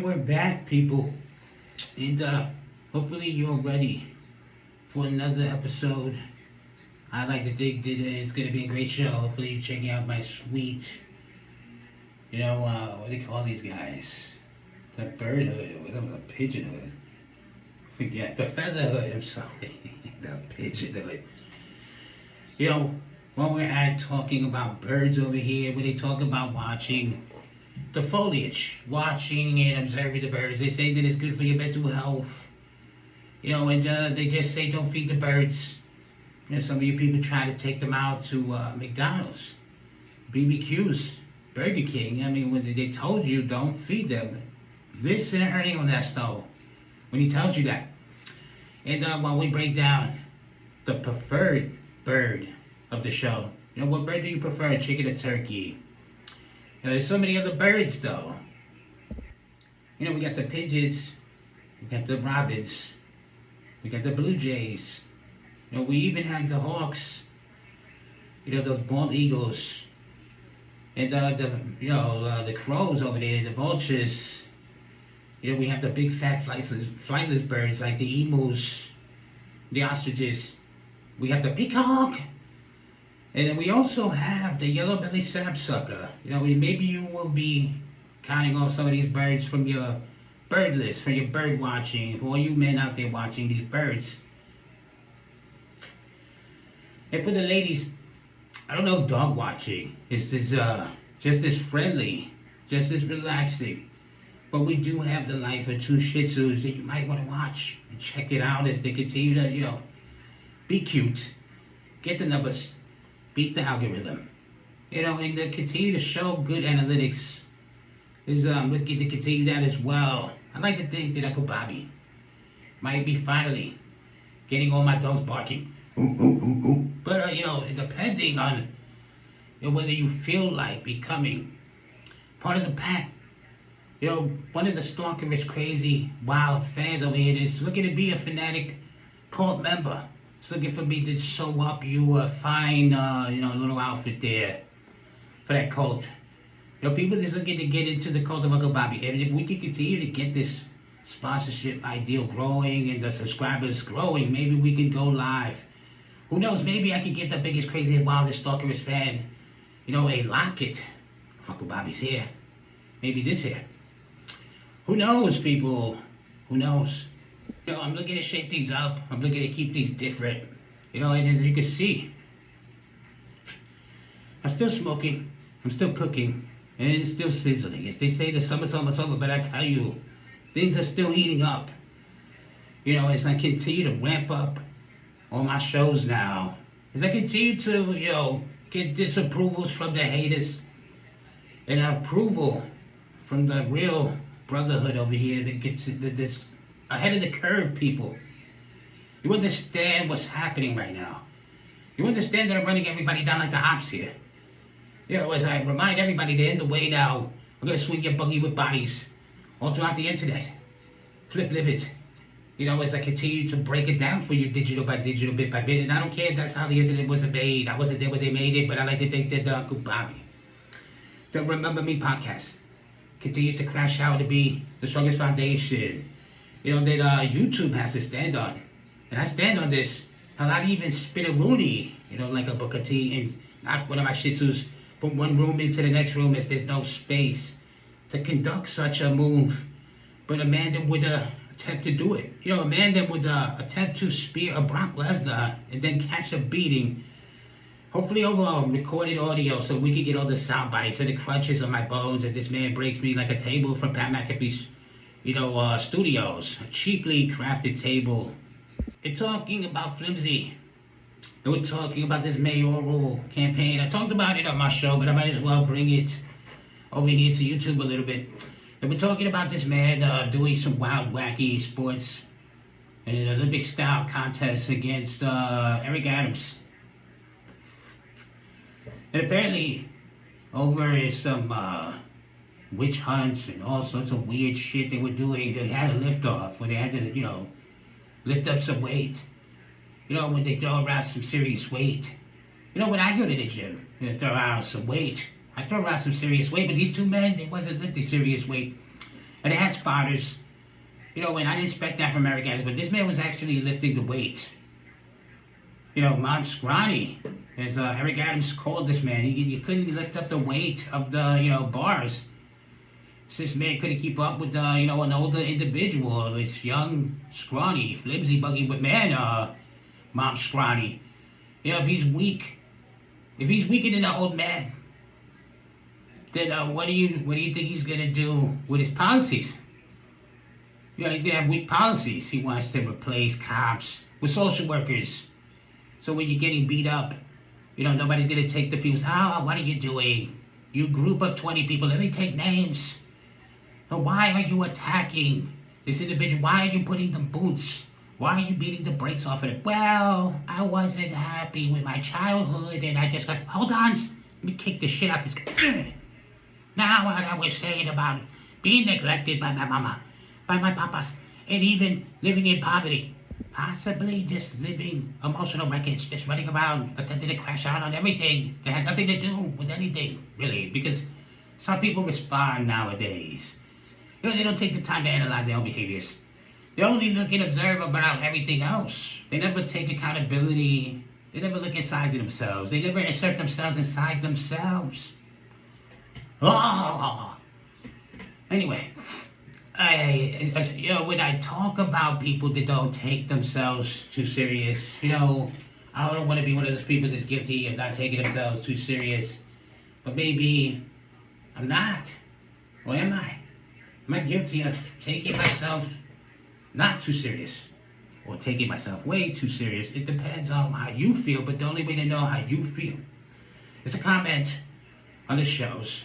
And we're back, people. And hopefully you're ready for another episode. I like to think that it's going to be a great show. Hopefully you check out my sweet, what do they call these guys? The bird hood, or whatever, the pigeon hood. Forget, the feather hood, I'm sorry. The pigeon hood. While we're at talking about birds over here, when they talk about watching the foliage, watching and observing the birds. They say that it's good for your mental health. And they just say don't feed the birds. Some of you people try to take them out to McDonald's, BBQs, Burger King. I mean, when they told you don't feed them, listen and earning on that stove when he tells you that. And while we break down the preferred bird of the show, what bird do you prefer, chicken or turkey? There's so many other birds, though. We got the pigeons, we got the robins, we got the blue jays. We even have the hawks. Those bald eagles, and the crows over there, the vultures. We have the big fat flightless birds like the emus, the ostriches. We have the peacock. And then we also have the yellow-bellied sapsucker. Maybe you will be counting off some of these birds from your bird list, from your bird watching, for all you men out there watching these birds. And for the ladies, I don't know, dog watching is just as friendly, just as relaxing. But we do have the life of two Shih Tzus that you might want to watch and check it out as they continue to, be cute, get the numbers, beat the algorithm, and to continue to show good analytics is looking to continue that as well. I like to think that Uncle Bobby might be finally getting all my dogs barking. Ooh, ooh, ooh, ooh. But depending on whether you feel like becoming part of the pack, one of the stalkerish, crazy, wild fans over here is looking to be a fanatic cult member. It's looking for me to sew up you a fine, little outfit there for that cult. People just looking to get into the cult of Uncle Bobby. And if we can continue to get this sponsorship ideal growing and the subscribers growing, maybe we can go live. Who knows? Maybe I can get the biggest, craziest, wildest, stalkerish fan, a locket of Uncle Bobby's hair. Maybe this hair. Who knows, people? Who knows? I'm looking to shake these up. I'm looking to keep these different. And as you can see, I'm still smoking. I'm still cooking. And it's still sizzling. As they say, the summer's almost over, but I tell you, things are still heating up. As I continue to ramp up on my shows now, as I continue to, get disapprovals from the haters and approval from the real brotherhood over here that gets this ahead of the curve, people. You understand what's happening right now. You understand that I'm running everybody down like the ops here. As I remind everybody to end the way now, I'm going to swing your buggy with bodies all throughout the internet. Flip livid. As I continue to break it down for you digital by digital, bit by bit. And I don't care if that's how the internet was made. I wasn't there when they made it, but I like to think that Uncle Bobby, the Remember Me podcast, continues to crash out to be the strongest foundation, that YouTube has to stand on. And I stand on this. I'll not even spit a Rooney, like a Booker T, and not one of my Shih Tzus from one room into the next room as there's no space to conduct such a move. But a man that would attempt to do it. A man that would attempt to spear a Brock Lesnar and then catch a beating, hopefully over recorded audio so we could get all the sound bites and the crunches on my bones as this man breaks me like a table from Pat McAfee's, studios. A cheaply crafted table. It's talking about flimsy. And we're talking about this mayoral campaign. I talked about it on my show, but I might as well bring it over here to YouTube a little bit. And we're talking about this man doing some wild, wacky sports in an Olympic style contest against Eric Adams. And apparently, over some witch hunts and all sorts of weird shit they were doing, they had a lift off where they had to, lift up some weight. When they throw around some serious weight. When I go to the gym and throw around some weight, I throw around some serious weight, but these two men, they wasn't lifting serious weight. And it had spotters. You know, and I didn't expect that from Americans, but this man was actually lifting the weight. You know, Mount Scrawny, as Eric Adams called this man. He couldn't lift up the weight of the, bars. So this man couldn't keep up with, an older individual, this young, scrawny, flimsy, buggy but man, Mount Scrawny. You know, if he's weaker than the old man, then what do you think he's gonna do with his policies? You know, he's gonna have weak policies. He wants to replace cops with social workers. So when you're getting beat up, nobody's gonna take the people's, what are you doing? You group of 20 people, let me take names. So why are you attacking this individual? Why are you putting the boots? Why are you beating the brakes off of it? Well, I wasn't happy with my childhood and I just got, hold on, let me kick the shit out this guy. Now what I was saying about being neglected by my mama, by my papas, and even living in poverty. Possibly just living emotional wreckage, just running around, attempting to crash out on everything that had nothing to do with anything, really, because some people respond nowadays. They don't take the time to analyze their own behaviors. They only look and observe about everything else. They never take accountability. They never look inside themselves. They never insert themselves inside themselves. Oh! Anyway, when I talk about people that don't take themselves too serious, I don't want to be one of those people that's guilty of not taking themselves too serious. But maybe I'm not. Or am I? Am I guilty of taking myself not too serious? Or taking myself way too serious? It depends on how you feel, but the only way to know how you feel is a comment on the shows,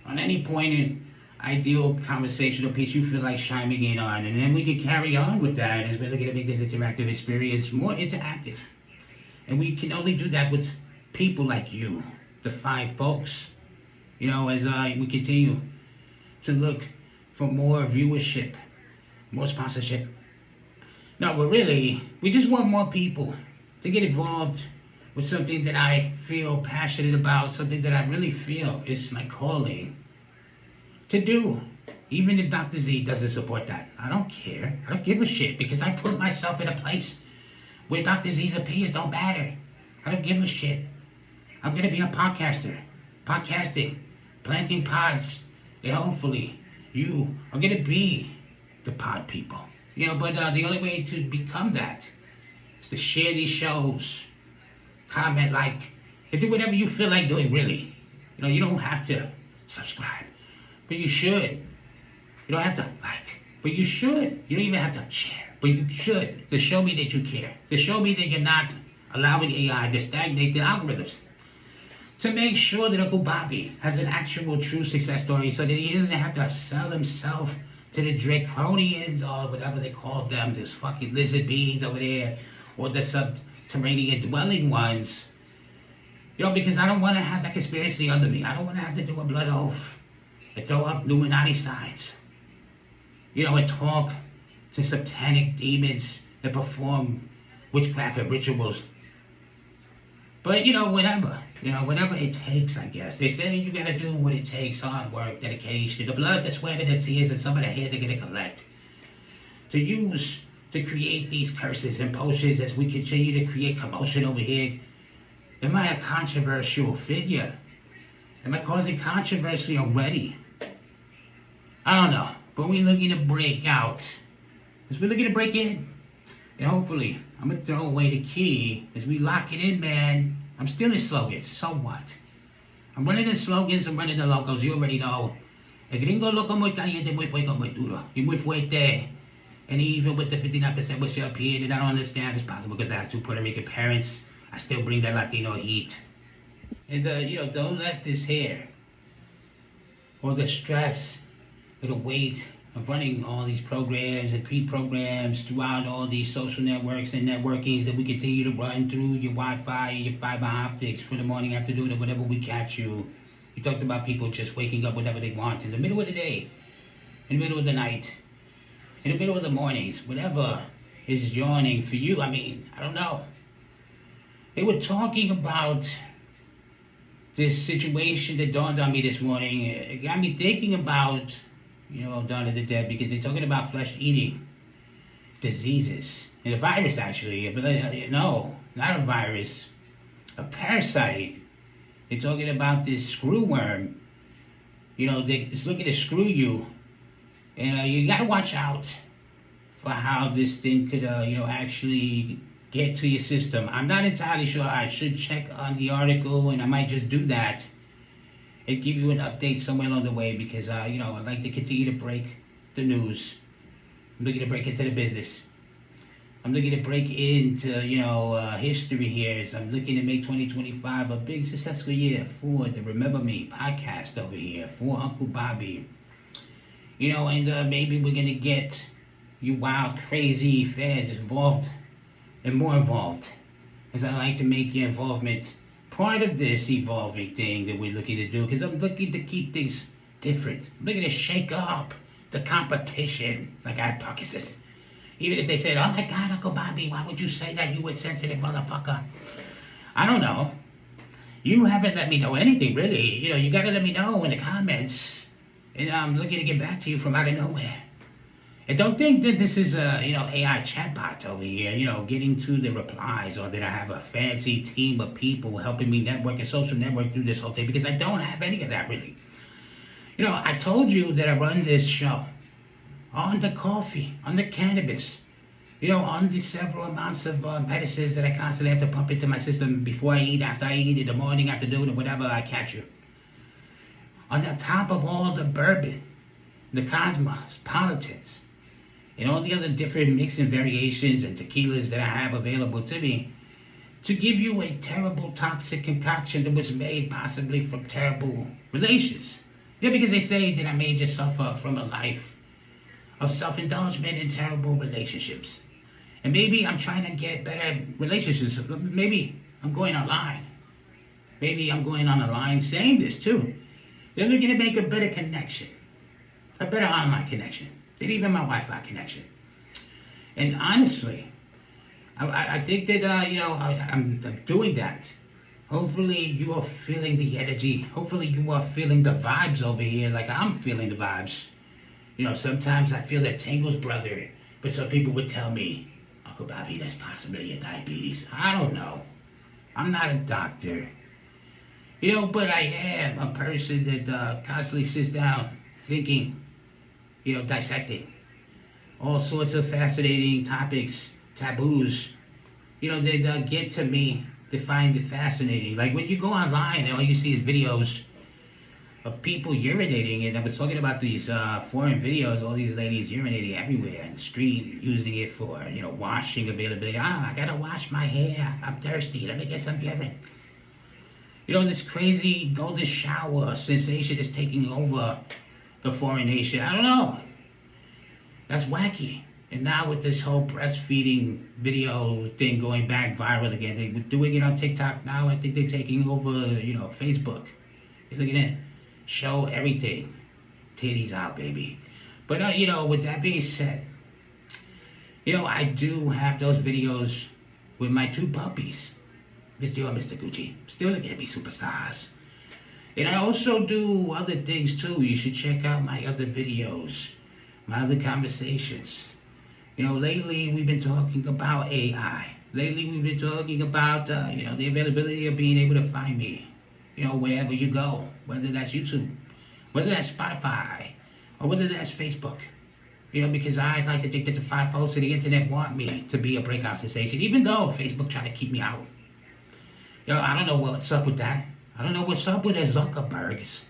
on any point in ideal conversational piece you feel like chiming in on, and then we can carry on with that as we're looking to make this interactive experience more interactive. And we can only do that with people like you, the fine folks, as we continue to look for more viewership, more sponsorship. No, but really, we just want more people to get involved with something that I feel passionate about, something that I really feel is my calling to do. Even if Dr. Z doesn't support that, I don't care. I don't give a shit, because I put myself in a place where Dr. Z's opinions don't matter. I don't give a shit. I'm gonna be a podcaster, podcasting, planting pods, and hopefully you are gonna be the pod people. But the only way to become that is to share these shows, comment, like, and do whatever you feel like doing, really. You don't have to subscribe, but you should. You don't have to like, but you should. You don't even have to share, but you should, to show me that you care, to show me that you're not allowing AI to stagnate the algorithms, to make sure that Uncle Bobby has an actual true success story so that he doesn't have to sell himself to the Draconians or whatever they call them, those fucking lizard beings over there, or the subterranean dwelling ones. Because I don't want to have that conspiracy under me. I don't want to have to do a blood oath and throw up Illuminati signs. And talk to satanic demons that perform witchcraft and rituals. But, whatever it takes, I guess. They say you gotta do what it takes, hard work, dedication, the blood, the sweat, and the tears, and some of the hair they're gonna collect to use to create these curses and potions as we continue to create commotion over here. Am I a controversial figure? Am I causing controversy already? I don't know, but we're looking to break out. As we're looking to break in, and hopefully, I'm gonna throw away the key as we lock it in, man. I'm stealing slogans, so what? I'm running the slogans, I'm running the logos, you already know. El gringo loco muy caliente, muy fuego, muy duro, y muy fuerte. And even with the 59% with your opinion, and I don't understand it's possible because I have two Puerto Rican parents, I still bring that Latino heat. And, don't let this hair, or the stress, or the weight of running all these programs and pre-programs throughout all these social networks and networkings that we continue to run through your Wi-Fi and your fiber optics for the morning, afternoon, or whenever we catch you. We talked about people just waking up whenever they want, in the middle of the day, in the middle of the night, in the middle of the mornings, whatever is yawning for you. I don't know. They were talking about this situation that dawned on me this morning. It got me thinking about Dawn of the Dead, because they're talking about flesh-eating diseases. And a virus, actually. No, not a virus. A parasite. They're talking about this screw worm. It's looking to screw you. And you got to watch out for how this thing could, actually get to your system. I'm not entirely sure. I should check on the article, and I might just do that and give you an update somewhere along the way, because, I'd like to continue to break the news. I'm looking to break into the business. I'm looking to break into, history here. So I'm looking to make 2025 a big successful year for the Remember Me podcast over here, for Uncle Bobby. And maybe we're going to get you wild, crazy fans involved and more involved, as I like to make your involvement part of this evolving thing that we're looking to do, because I'm looking to keep things different. I'm looking to shake up the competition, like Hypocrisy. Even if they said, "Oh my God, Uncle Bobby, why would you say that, you insensitive motherfucker?" I don't know. You haven't let me know anything, really. You gotta let me know in the comments. And I'm looking to get back to you from out of nowhere. And don't think that this is a, AI chatbot over here, getting to the replies, or that I have a fancy team of people helping me network and social network through this whole thing, because I don't have any of that, really. I told you that I run this show on the coffee, on the cannabis, on the several amounts of medicines that I constantly have to pump into my system before I eat, after I eat, in the morning, afternoon, or whatever I catch you. On the top of all the bourbon, the cosmos, politics, and all the other different mix and variations and tequilas that I have available to me, to give you a terrible, toxic concoction that was made possibly from terrible relations. Because they say that I may just suffer from a life of self-indulgence and terrible relationships. And maybe I'm trying to get better relationships. Maybe I'm going online. Maybe I'm going on a line saying this too. They're looking to make a better connection, a better online connection, than even my Wi-Fi connection. And honestly, I think that, I'm doing that. Hopefully you are feeling the energy. Hopefully you are feeling the vibes over here like I'm feeling the vibes. Sometimes I feel that tingles, brother. But some people would tell me, "Uncle Bobby, that's possibly your diabetes." I don't know. I'm not a doctor. But I am a person that constantly sits down thinking, dissecting all sorts of fascinating topics, taboos, that get to me, that find it fascinating. Like when you go online and all you see is videos of people urinating, and I was talking about these foreign videos, all these ladies urinating everywhere in the street, using it for, washing availability. I gotta wash my hair, I'm thirsty, let me get some urine. This crazy golden shower sensation is taking over the foreign nation. I don't know. That's wacky. And now with this whole breastfeeding video thing going back viral again, they're doing it on TikTok now. I think they're taking over, Facebook. They're looking at show everything. Titties out, baby. But, with that being said, I do have those videos with my two puppies, Mr. and Mr. Gucci. Still looking to be superstars. And I also do other things too. You should check out my other videos, my other conversations. Lately we've been talking about AI. Lately we've been talking about, the availability of being able to find me, wherever you go, whether that's YouTube, whether that's Spotify, or whether that's Facebook. Because I like to think that the five folks of the internet want me to be a breakout sensation, even though Facebook trying to keep me out. I don't know what's up with that. I don't know what's up with the Zuckerbergs.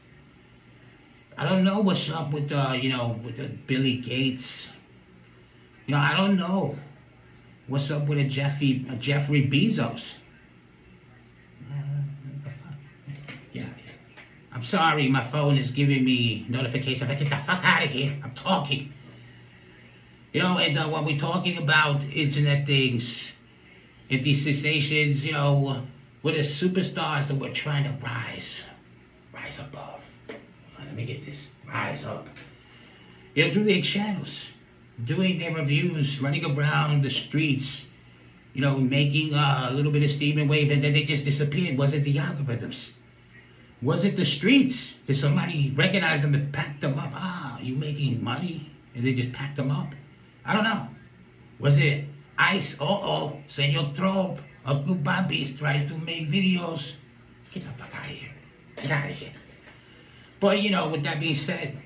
I don't know what's up with, with the Billy Gates. I don't know what's up with a Jeffrey Bezos. Yeah. I'm sorry, my phone is giving me notifications. I get the fuck out of here. I'm talking. And when we're talking about internet things, and these sensations, we're the superstars that we're trying to rise above. Let me get this. Rise up. Through their channels, doing their reviews, running around the streets, making a little bit of steam and wave, and then they just disappeared. Was it the algorithms? Was it the streets? Did somebody recognize them and pack them up? Are you making money? And they just packed them up? I don't know. Was it ICE? Senor Trope, Uncle Bobby's trying to make videos. Get the fuck out of here. Get out of here. But, you know, with that being said,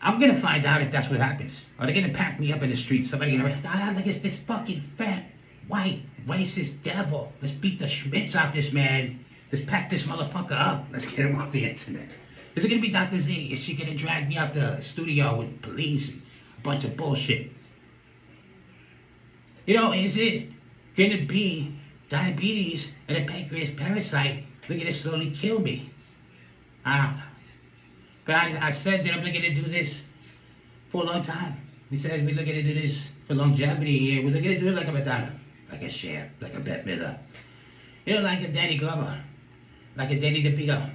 I'm gonna find out if that's what happens. Are they gonna pack me up in the street? Somebody gonna, look at this fucking fat, white, racist devil. Let's beat the schmitz out this man. Let's pack this motherfucker up. Let's get him off the internet. Is it gonna be Dr. Z? Is she gonna drag me out the studio with police and a bunch of bullshit? You know, is it gonna be diabetes and a pancreas parasite looking to slowly kill me? I don't know. But I said that I'm looking to do this for a long time. We said we're looking to do this for longevity here. We're looking to do it like a Madonna, like a Cher, like a Bette Midler. You know, like a Danny Glover, like a Danny DeVito,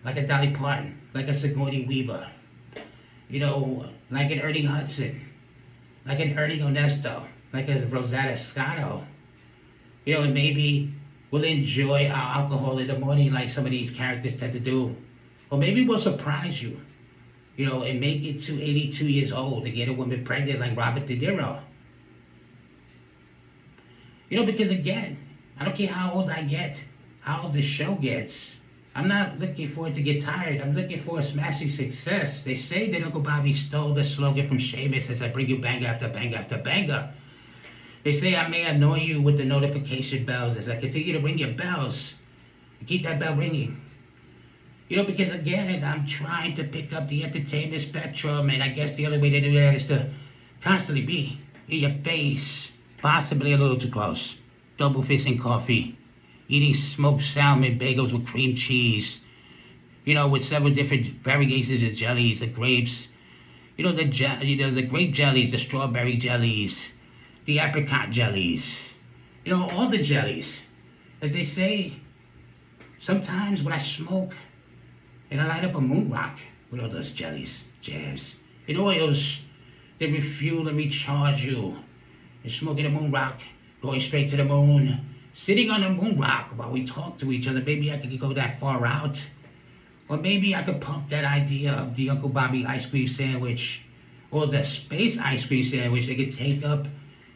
like a Dolly Parton, like a Sigourney Weaver. You know, like an Ernie Hudson, like an Ernie Onesto, like a Rosetta Scotto. You know, and maybe we'll enjoy our alcohol in the morning like some of these characters tend to do. Or maybe we'll surprise you, you know, and make it to 82 years old to get a woman pregnant like Robert De Niro. You know, because again, I don't care how old I get, how old the show gets. I'm not looking for it to get tired. I'm looking for a smashing success. They say that Uncle Bobby stole the slogan from Sheamus as I bring you banger after banger after banger. They say I may annoy you with the notification bells as I continue to ring your bells. Keep that bell ringing. You know, because again, I'm trying to pick up the entertainment spectrum, and I guess the only way to do that is to constantly be in your face, possibly a little too close. Double fisting coffee, eating smoked salmon bagels with cream cheese, you know, with several different variations of jellies, the grapes, you know, the grape jellies, the strawberry jellies, the apricot jellies, you know, all the jellies. As they say, sometimes when I smoke, and I light up a moon rock with all those jellies, jabs, and oils that refuel and recharge you. And smoking a moon rock, going straight to the moon, sitting on the moon rock while we talk to each other. Maybe I could go that far out. Or maybe I could pump that idea of the Uncle Bobby ice cream sandwich, or the space ice cream sandwich they could take up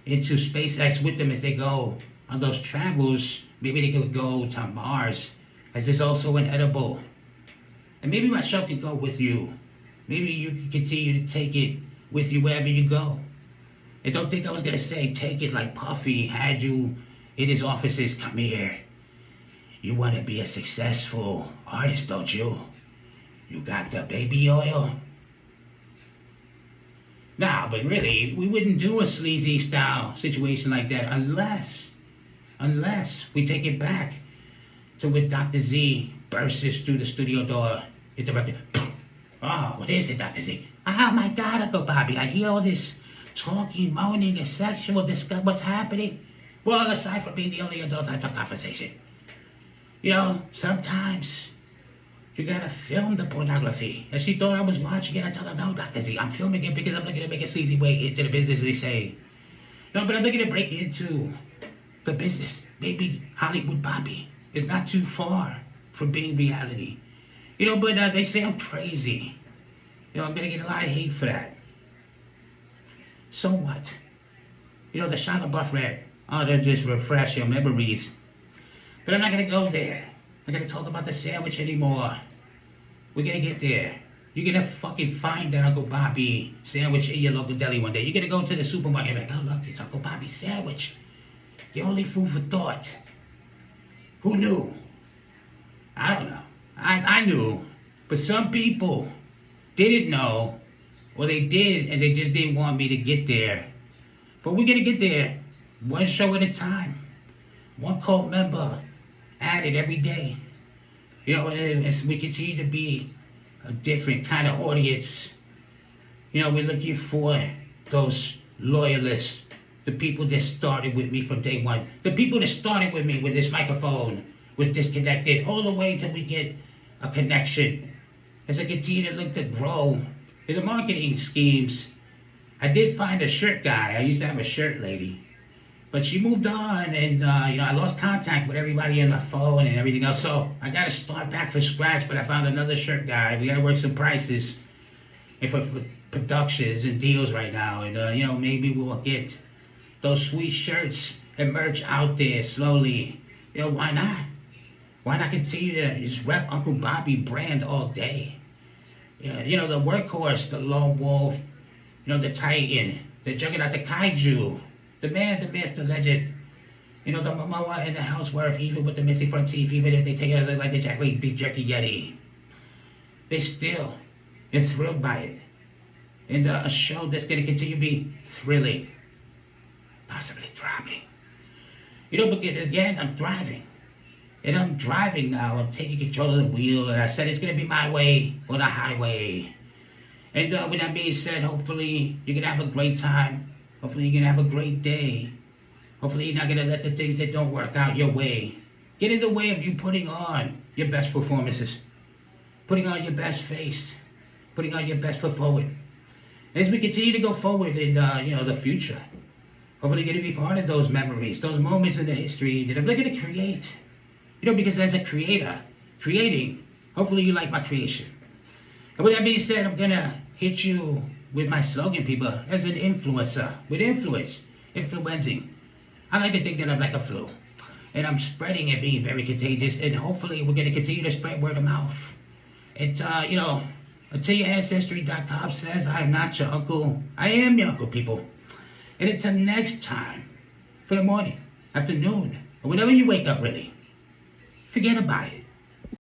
into SpaceX with them as they go on those travels. Maybe they could go to Mars, as there's also an edible. And maybe my show could go with you. Maybe you can continue to take it with you wherever you go. And don't think I was gonna say take it like Puffy had you in his offices. Come here. You wanna be a successful artist, don't you? You got the baby oil? Nah, but really, we wouldn't do a sleazy style situation like that unless we take it back to when Dr. Z bursts through the studio door. Interrupted. Oh, what is it, Dr. Z? Oh my God, Uncle Bobby, I hear all this talking, moaning, and sexual discuss. What's happening? Well, aside from being the only adult type of conversation, you know, sometimes you gotta film the pornography. And she thought I was watching it. I told her, no, Dr. Z, I'm filming it because I'm looking to make a sleazy way into the business, they say. No, but I'm looking to break into the business. Maybe Hollywood Bobby is not too far from being reality. You know, but they say I'm crazy. You know, I'm gonna get a lot of hate for that. So what? You know, the Shia LaBeouf read, oh, they'll just refresh your memories. But I'm not gonna go there. I'm not gonna talk about the sandwich anymore. We're gonna get there. You're gonna fucking find that Uncle Bobby sandwich in your local deli one day. You're gonna go to the supermarket and be like, oh, look, it's Uncle Bobby's sandwich. The only food for thought. Who knew? I don't know. I knew, but some people didn't know, or they did, and they just didn't want me to get there. But we're gonna get there, one show at a time, one cult member added every day. You know, and as we continue to be a different kind of audience, you know, we're looking for those loyalists, the people that started with me from day one, the people that started with me with this microphone, with Disconnected, all the way till we get a connection. As I continue to look to grow in the marketing schemes, I did find a shirt guy. I used to have a shirt lady, but she moved on, and you know, I lost contact with everybody on my phone and everything else. So I got to start back from scratch. But I found another shirt guy. We got to work some prices, and for productions and deals right now. And, maybe we'll get those sweet shirts and merch out there slowly. Why not? Why not continue to just rep Uncle Bobby brand all day? Yeah, the workhorse, the lone wolf, the titan, the juggernaut, the kaiju, the man, the myth, the legend. The Momoa and the Houseworth, even with the missing front teeth, even if they take it like the Jack Lee Beef Jerky Yeti. They still is thrilled by it. And a show that's going to continue to be thrilling, possibly thriving. Because again, I'm thriving. And I'm driving now. I'm taking control of the wheel. And I said it's going to be my way or the highway. And with that being said, hopefully you're going to have a great time. Hopefully you're going to have a great day. Hopefully you're not going to let the things that don't work out your way get in the way of you putting on your best performances. Putting on your best face. Putting on your best foot forward. As we continue to go forward in, the future. Hopefully you're going to be part of those memories, those moments in the history that I'm looking to create. Because as a creator, creating, hopefully you like my creation. And with that being said, I'm going to hit you with my slogan, people, as an influencer, with influence, influencing. I like to think that I'm like a flu. And I'm spreading and being very contagious. And hopefully we're going to continue to spread word of mouth. It's, until your ancestry.com says I'm not your uncle, I am your uncle, people. And until next time, for the morning, afternoon, or whenever you wake up, really, forget about it.